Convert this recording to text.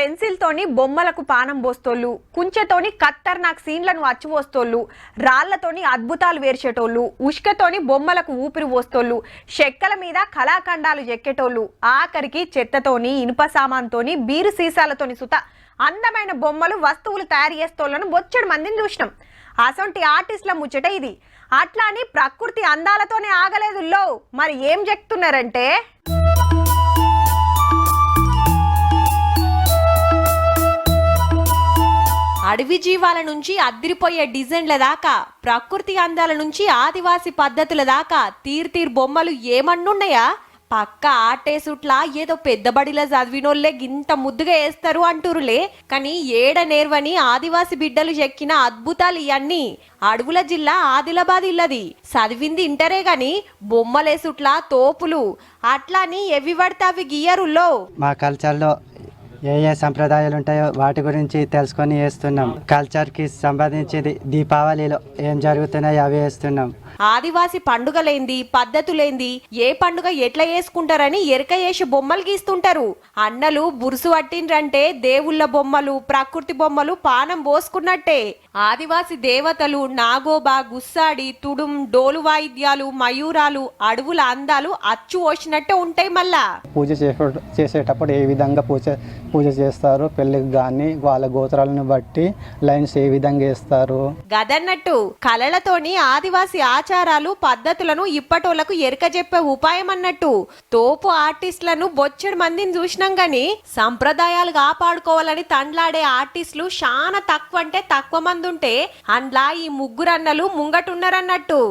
Pencil తోని బొమ్మలకు పానం పోస్తోళ్ళు, కుంచెతోని ఖతర్నాక్ సీన్లను అచ్చిపోస్తోళ్ళు, రాళ్లతోని అద్భుతాలు వేర్చేటోళ్ళు, ఉష్కతోని బొమ్మలకు ఊపిరి పోస్తోళ్ళు, చెక్కల మీద కళాఖండాలు చెక్కేటోళ్ళు, ఆఖరికి చెత్తతోని ఇనుప సామాన్తోని బీరు సీసాలతోని సుత అందమైన బొమ్మలు వస్తువులు తయారు చేస్తోళ్ళను బొచ్చడు మందిని చూసినాం. అసొంటి ఆర్టిస్టుల ముచ్చట ఇది. అట్లా అని ప్రకృతి అందాలతోనే ఆగలేదు లో. మరి ఏం చెప్తున్నారంటే అడవి జీవాల నుంచి అద్దిరిపోయే డిజైన్ల దాకా, ప్రకృతి అందాల నుంచి ఆదివాసి పద్ధతుల దాకా తీర్ బొమ్మలు ఏమన్నున్నాయా? పక్క ఆటేసుట్లా ఏదో పెద్ద బడిలో చదివినోళ్లే గింత ముద్దుగా వేస్తారు అంటురులే. కానీ ఏడ నేర్వని ఆదివాసి బిడ్డలు చెక్కిన అద్భుతాలు ఇవన్నీ. అడవుల జిల్లా ఆదిలాబాద్ ఇల్లది. చదివింది ఇంటరే గాని బొమ్మలేసుట్లా తోపులు అట్లాని ఎవి పడితే అవి గీయరుల్లో. మా కల్చర్లో ఏ సంప్రదాయాలు ఉంటాయో వాటి గురించి తెలుసుకొని వేస్తున్నాం. కల్చర్కి సంబంధించి దీపావళిలో ఏం జరుగుతున్నాయో అవి వేస్తున్నాం. ఆదివాసి పండుగలేంది, పద్ధతులేంది, ఏ పండుగ ఎట్లా చేసుకుంటారని ఎరక వేసి బొమ్మలు గీస్తుంటారు. అన్నలు బురుసు పట్టిండ్రంటే దేవుళ్ళ బొమ్మలు, ప్రకృతి బొమ్మలు పానం పోసుకున్నట్టే. ఆదివాసి దేవతలు, నాగోబా, గుస్సాడి, తుడుం, డోలు వాయిద్యాలు, మయూరాలు, అడవుల అందాలు అచ్చు పోసినట్టే ఉంటాయి. మళ్ళా పూజ చేసేటప్పుడు ఏ విధంగా పూజ చేస్తారు, పెళ్లికి కానీ వాళ్ళ గోత్రాలను బట్టి లైన్స్ ఏ విధంగా వేస్తారు. గదన్నట్టు కళలతోని ఆదివాసి ఆచారాలు పద్ధతులను ఇప్పటోళ్లకు ఎరక చెప్పే ఉపాయం అన్నట్టు. తోపు ఆర్టిస్టులను బొచ్చడి మందిని చూసినాం గాని సంప్రదాయాలు కాపాడుకోవాలని తండ్లాడే ఆర్టిస్టులు చాలా తక్కువ అంటే తక్కువ మంది ఉంటే అందులో ఈ ముగ్గురు అన్నలు ముంగటున్నారన్నట్టు.